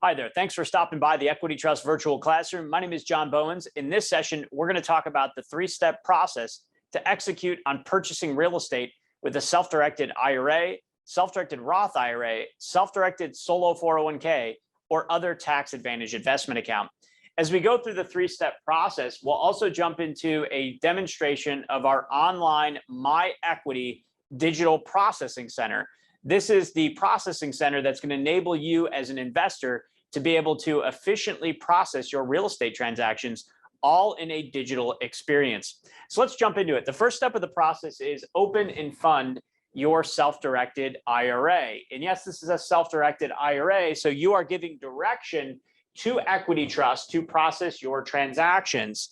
Hi there. Thanks for stopping by the Equity Trust Virtual Classroom. My name is John Bowens. In this session, we're going to talk about the three-step process to execute on purchasing real estate with a self-directed IRA, self-directed Roth IRA, self-directed solo 401k, or other tax-advantaged investment account. As we go through the three-step process, we'll also jump into a demonstration of our online MyEquity digital processing center. This is the processing center that's going to enable you as an investor to be able to efficiently process your real estate transactions all in a digital experience. So let's jump into it. The first step of the process is open and fund your self-directed IRA. And yes, this is a self-directed IRA, so you are giving direction to Equity Trust to process your transactions.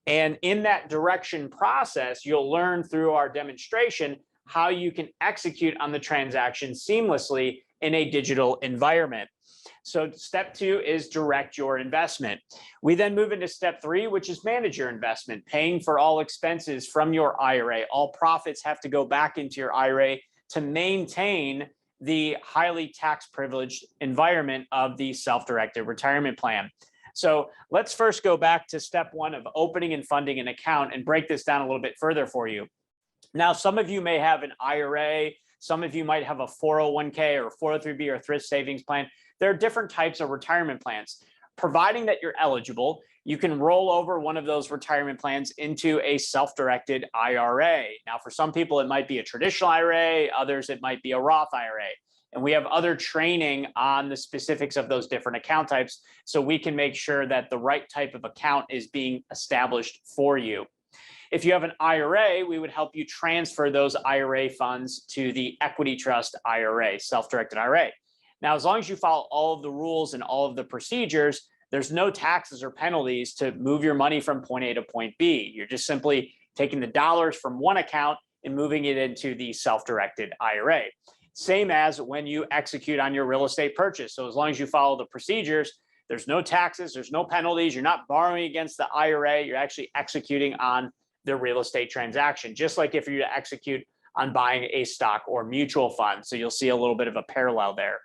And in that direction process, you'll learn through our demonstration how you can execute on the transaction seamlessly in a digital environment. So step 2 is direct your investment. We then move into step 3, which is manage your investment, paying for all expenses from your IRA. All profits have to go back into your IRA to maintain the highly tax privileged environment of the self-directed retirement plan. So let's first go back to step 1 of opening and funding an account and break this down a little bit further for you. Now, some of you may have an IRA, some of you might have a 401k or 403b or thrift savings plan. There are different types of retirement plans. Providing that you're eligible, you can roll over one of those retirement plans into a self-directed IRA. Now, for some people, it might be a traditional IRA, others it might be a Roth IRA. And we have other training on the specifics of those different account types, so we can make sure that the right type of account is being established for you. If you have an IRA, we would help you transfer those IRA funds to the Equity Trust IRA, self-directed IRA. Now, as long as you follow all of the rules and all of the procedures, there's no taxes or penalties to move your money from point A to point B. You're just simply taking the dollars from one account and moving it into the self-directed IRA. Same as when you execute on your real estate purchase. So as long as you follow the procedures, there's no taxes, there's no penalties, you're not borrowing against the IRA, you're actually executing on the real estate transaction, just like if you were to execute on buying a stock or mutual fund. So you'll see a little bit of a parallel there.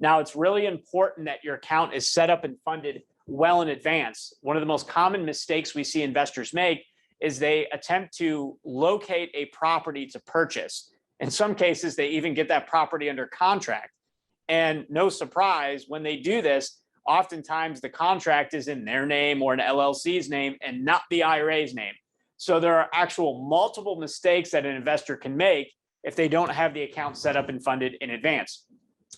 Now, it's really important that your account is set up and funded well in advance. One of the most common mistakes we see investors make is they attempt to locate a property to purchase. In some cases, they even get that property under contract. And no surprise, when they do this, oftentimes the contract is in their name or an LLC's name and not the IRA's name. So there are actual multiple mistakes that an investor can make if they don't have the account set up and funded in advance.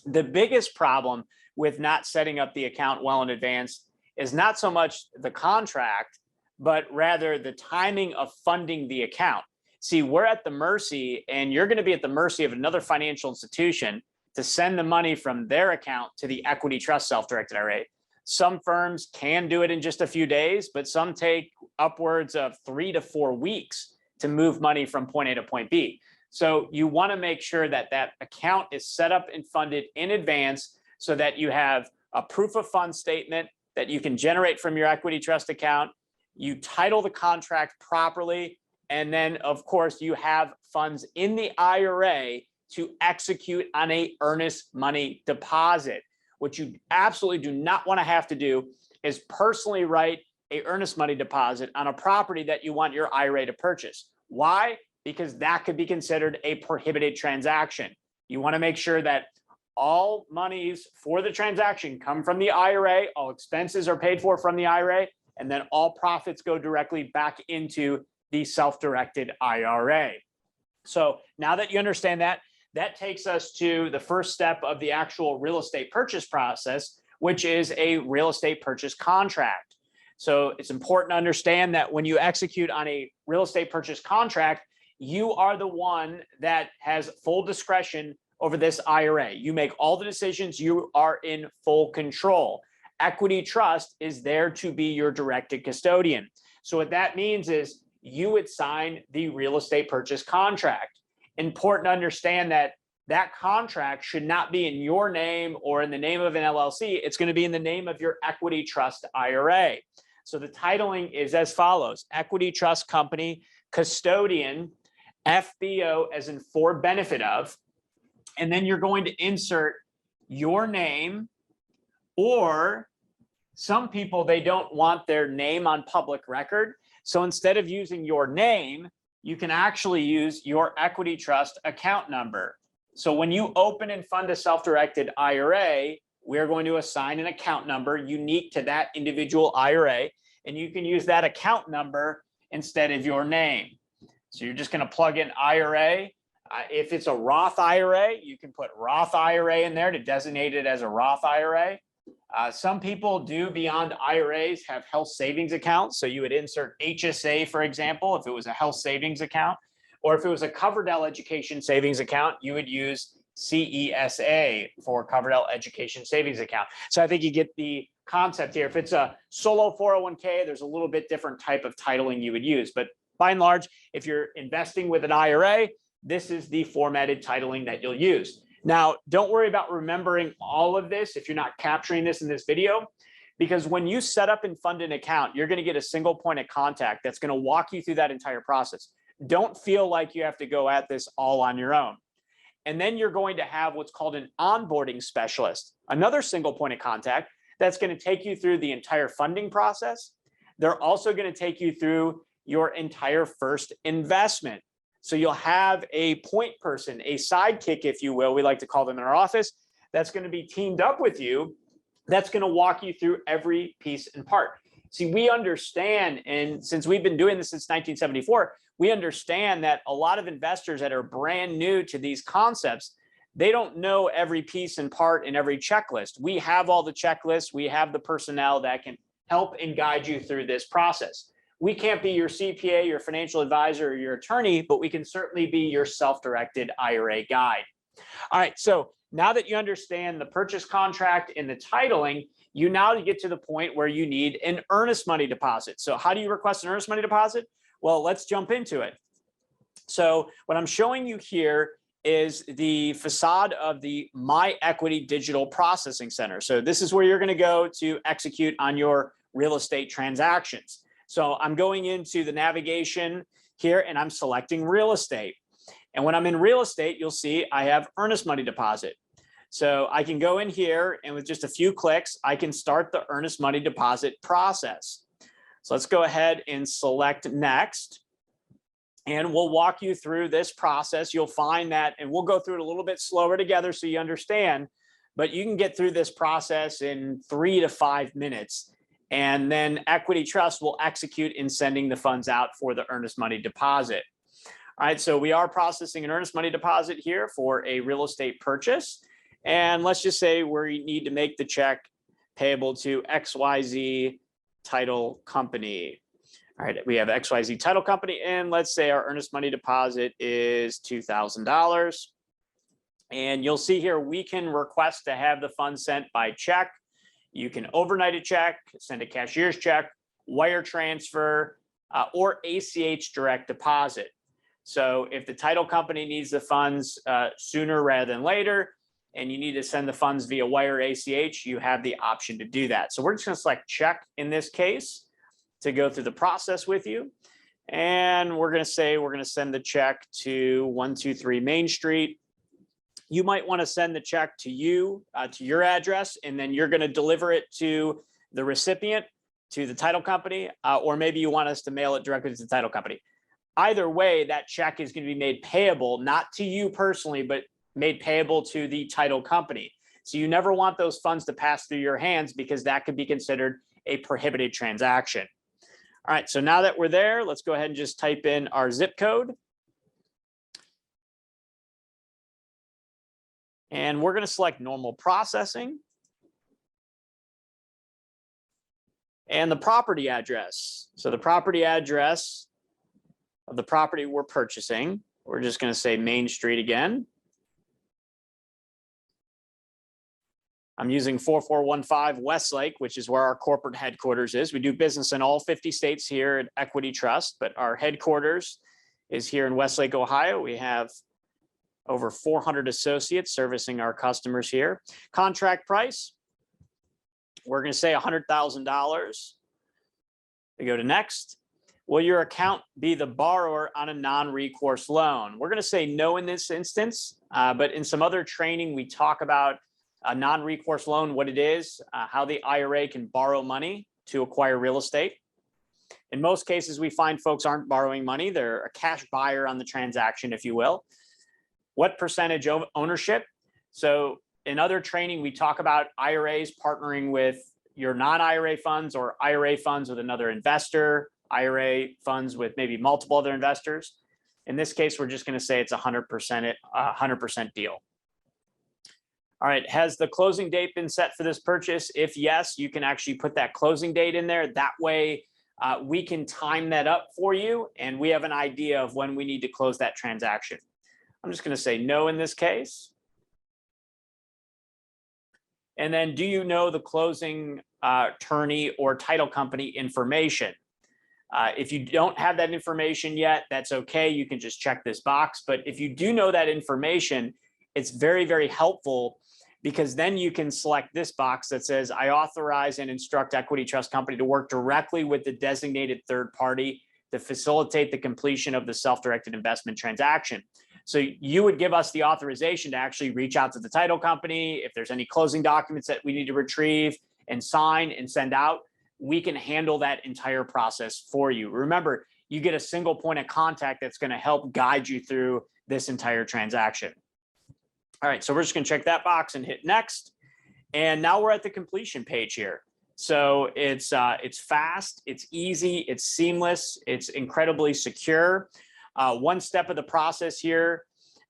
The biggest problem with not setting up the account well in advance is not so much the contract, but rather the timing of funding the account. See, we're at the mercy, and you're going to be at the mercy of another financial institution to send the money from their account to the Equity Trust self-directed IRA. Some firms can do it in just a few days, but some take upwards of 3 to 4 weeks to move money from point A to point B. So you want to make sure that that account is set up and funded in advance so that you have a proof of funds statement that you can generate from your Equity Trust account. You title the contract properly, and then, of course, you have funds in the IRA to execute on a earnest money deposit. What you absolutely do not want to have to do is personally write an earnest money deposit on a property that you want your IRA to purchase. Why? Because that could be considered a prohibited transaction. You want to make sure that all monies for the transaction come from the IRA, all expenses are paid for from the IRA, and then all profits go directly back into the self-directed IRA. So now that you understand that, that takes us to the first step of the actual real estate purchase process, which is a real estate purchase contract. So it's important to understand that when you execute on a real estate purchase contract, you are the one that has full discretion over this IRA. You make all the decisions, you are in full control. Equity Trust is there to be your directed custodian. So what that means is you would sign the real estate purchase contract. Important to understand that that contract should not be in your name or in the name of an LLC. It's going to be in the name of your Equity Trust IRA. So the titling is as follows: Equity Trust Company, Custodian, FBO as in for benefit of, and then you're going to insert your name, Or some people, they don't want their name on public record. So instead of using your name, you can actually use your equity trust account number. So when you open and fund a self-directed IRA, we're going to assign an account number unique to that individual IRA, and you can use that account number instead of your name. So you're just going to plug in IRA. If it's a Roth IRA, you can put Roth IRA in there to designate it as a Roth IRA. Some people do, beyond IRAs, have health savings accounts. So you would insert HSA, for example, if it was a health savings account, or if it was a Coverdell Education Savings account, you would use CESA for Coverdell Education Savings account. So I think you get the concept here. If it's a solo 401k, there's a little bit different type of titling you would use. But by and large, if you're investing with an IRA, this is the formatted titling that you'll use. Now, don't worry about remembering all of this if you're not capturing this in this video, because when you set up and fund an account, you're going to get a single point of contact that's going to walk you through that entire process. Don't feel like you have to go at this all on your own. And then you're going to have what's called an onboarding specialist, another single point of contact that's going to take you through the entire funding process. They're also going to take you through your entire first investment. So you'll have a point person, a sidekick, if you will, we like to call them in our office, that's going to be teamed up with you, that's going to walk you through every piece and part. See, we understand, and since we've been doing this since 1974, we understand that a lot of investors that are brand new to these concepts, they don't know every piece and part in every checklist. We have all the checklists. We have the personnel that can help and guide you through this process. We can't be your CPA, your financial advisor, or your attorney, but we can certainly be your self-directed IRA guide. All right, so now that you understand the purchase contract and the titling, you now get to the point where you need an earnest money deposit. So how do you request an earnest money deposit? Well, let's jump into it. So what I'm showing you here is the facade of the MyEquity Digital Processing Center. So this is where you're going to go to execute on your real estate transactions. So I'm going into the navigation here and I'm selecting real estate. And when I'm in real estate, you'll see I have earnest money deposit. So I can go in here and with just a few clicks, I can start the earnest money deposit process. So let's go ahead and select next. And we'll walk you through this process. You'll find that, and we'll go through it a little bit slower together so you understand, but you can get through this process in 3 to 5 minutes. And then Equity Trust will execute in sending the funds out for the earnest money deposit. All right, so we are processing an earnest money deposit here for a real estate purchase. And let's just say we need to make the check payable to XYZ Title Company. All right, we have XYZ Title Company, and let's say our earnest money deposit is $2,000. And you'll see here, we can request to have the funds sent by check. You can overnight a check, send a cashier's check, wire transfer, or ACH direct deposit. So if the title company needs the funds sooner rather than later, and you need to send the funds via wire ACH, you have the option to do that. So we're just going to select check in this case to go through the process with you. And we're going to say we're going to send the check to 123 Main Street. You might want to send the check to you, to your address, and then you're going to deliver it to the recipient, to the title company, or maybe you want us to mail it directly to the title company. Either way, that check is going to be made payable, not to you personally, but made payable to the title company. So you never want those funds to pass through your hands because that could be considered a prohibited transaction. All right, so now that we're there, let's go ahead and just type in our zip code. And we're going to select normal processing. And the property address. So the property address of the property we're purchasing, we're just going to say Main Street again. I'm using 4415 Westlake, which is where our corporate headquarters is. We do business in all 50 states here at Equity Trust, but our headquarters is here in Westlake, Ohio. We have over 400 associates servicing our customers here. Contract price, we're going to say $100,000. We go to next. Will your account be the borrower on a non-recourse loan? We're going to say no in this instance, but in some other training, we talk about a non-recourse loan, what it is, how the IRA can borrow money to acquire real estate. In most cases, we find folks aren't borrowing money. They're a cash buyer on the transaction, if you will. What percentage of ownership? So in other training, we talk about IRAs partnering with your non-IRA funds or IRA funds with another investor, IRA funds with maybe multiple other investors. In this case, we're just going to say it's 100% deal. All right, has the closing date been set for this purchase? If yes, you can actually put that closing date in there. That way, we can time that up for you, and we have an idea of when we need to close that transaction. I'm just going to say no in this case. And then, do you know the closing attorney or title company information? If you don't have that information yet, that's okay. You can just check this box. But if you do know that information, it's very, very helpful, because then you can select this box that says, I authorize and instruct Equity Trust Company to work directly with the designated third party to facilitate the completion of the self-directed investment transaction. So you would give us the authorization to actually reach out to the title company. If there's any closing documents that we need to retrieve and sign and send out, we can handle that entire process for you. Remember, you get a single point of contact that's going to help guide you through this entire transaction. All right, so we're just going to check that box and hit next. And now we're at the completion page here. So it's fast, it's easy, it's seamless, it's incredibly secure. One step of the process here,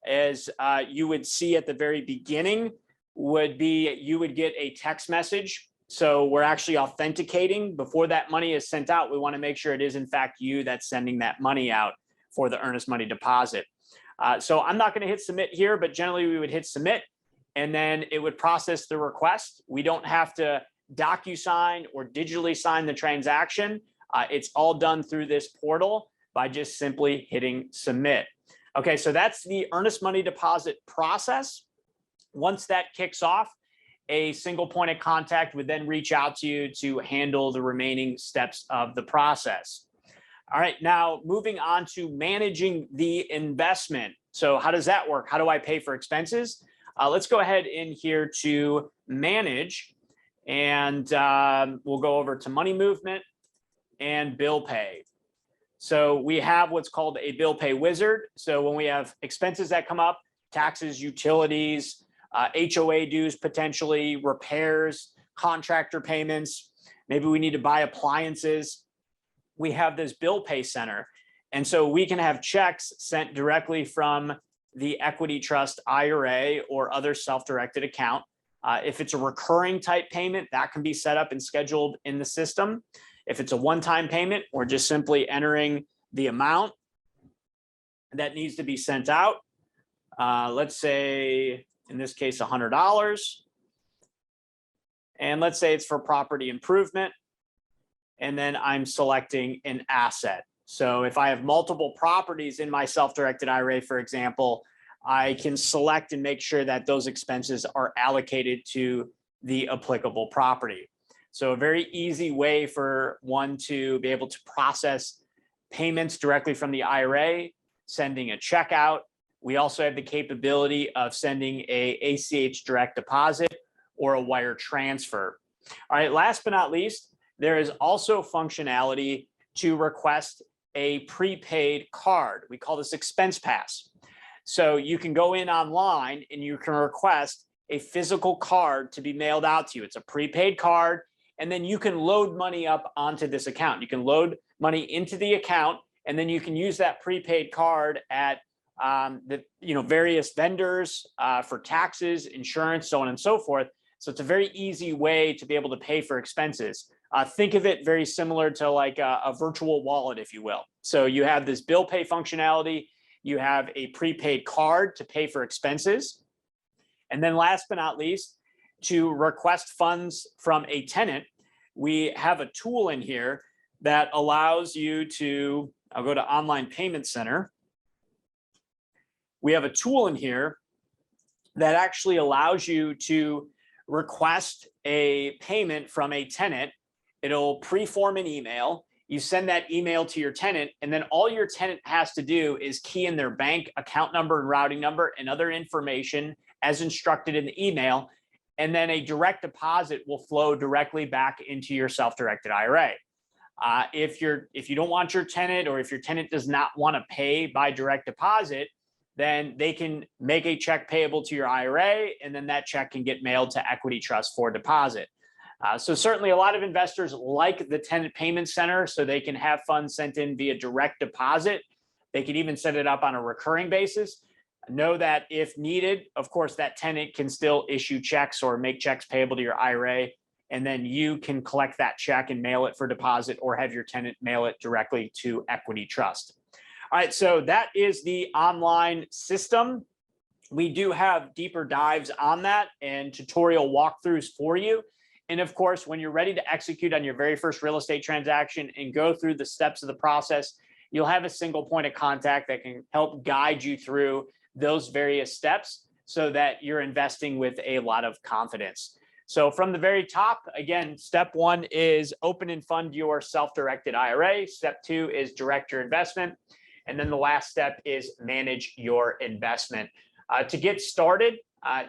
as you would see at the very beginning, would be you would get a text message. So we're actually authenticating before that money is sent out. We want to make sure it is in fact you that's sending that money out for the earnest money deposit. So I'm not going to hit submit here, but generally we would hit submit, and then it would process the request. We don't have to DocuSign or digitally sign the transaction. It's all done through this portal by just simply hitting submit. Okay, so that's the earnest money deposit process. Once that kicks off, a single point of contact would then reach out to you to handle the remaining steps of the process. All right, now moving on to managing the investment. So how does that work? How do I pay for expenses? Let's go ahead in here to manage, and we'll go over to money movement and bill pay. So we have what's called a bill pay wizard. So when we have expenses that come up, taxes, utilities, HOA dues, potentially repairs, contractor payments, maybe we need to buy appliances, we have this bill pay center. And so we can have checks sent directly from the Equity Trust IRA or other self-directed account. If it's a recurring type payment, that can be set up and scheduled in the system. If it's a one-time payment, we're just simply entering the amount that needs to be sent out. Let's say, in this case, $100. And let's say it's for property improvement. And then I'm selecting an asset. So if I have multiple properties in my self-directed IRA, for example, I can select and make sure that those expenses are allocated to the applicable property. So a very easy way for one to be able to process payments directly from the IRA, sending a check out. We also have the capability of sending a ACH direct deposit or a wire transfer. All right, last but not least, there is also functionality to request a prepaid card. We call this Expense Pass. So you can go in online and you can request a physical card to be mailed out to you. It's a prepaid card, and then you can load money up onto this account. You can load money into the account, and then you can use that prepaid card at the various vendors for taxes, insurance, so on and so forth. So it's a very easy way to be able to pay for expenses. Think of it very similar to like a virtual wallet, if you will. So you have this bill pay functionality, you have a prepaid card to pay for expenses. And then last but not least, to request funds from a tenant, we have a tool in here that allows you to, I'll go to Online Payment Center. We have a tool in here that actually allows you to request a payment from a tenant. It'll pre-form an email. You send that email to your tenant, and then all your tenant has to do is key in their bank account number and routing number and other information as instructed in the email, and then a direct deposit will flow directly back into your self-directed IRA. If you don't want your tenant, or if your tenant does not want to pay by direct deposit, then they can make a check payable to your IRA, and then that check can get mailed to Equity Trust for deposit. So certainly a lot of investors like the tenant payment center, so they can have funds sent in via direct deposit. They can even set it up on a recurring basis. Know that if needed, of course, that tenant can still issue checks or make checks payable to your IRA, and then you can collect that check and mail it for deposit, or have your tenant mail it directly to Equity Trust. All right, so that is the online system. We do have deeper dives on that and tutorial walkthroughs for you. And of course, when you're ready to execute on your very first real estate transaction and go through the steps of the process, you'll have a single point of contact that can help guide you through those various steps so that you're investing with a lot of confidence. So from the very top, again, step one is open and fund your self-directed IRA. Step two is direct your investment. And then the last step is manage your investment. To get started,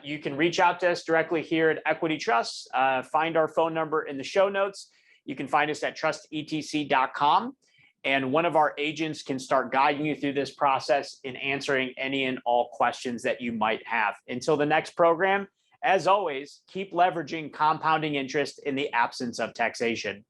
you can reach out to us directly here at Equity Trust. Find our phone number in the show notes. You can find us at trustetc.com. And one of our agents can start guiding you through this process and answering any and all questions that you might have. Until the next program, as always, keep leveraging compounding interest in the absence of taxation.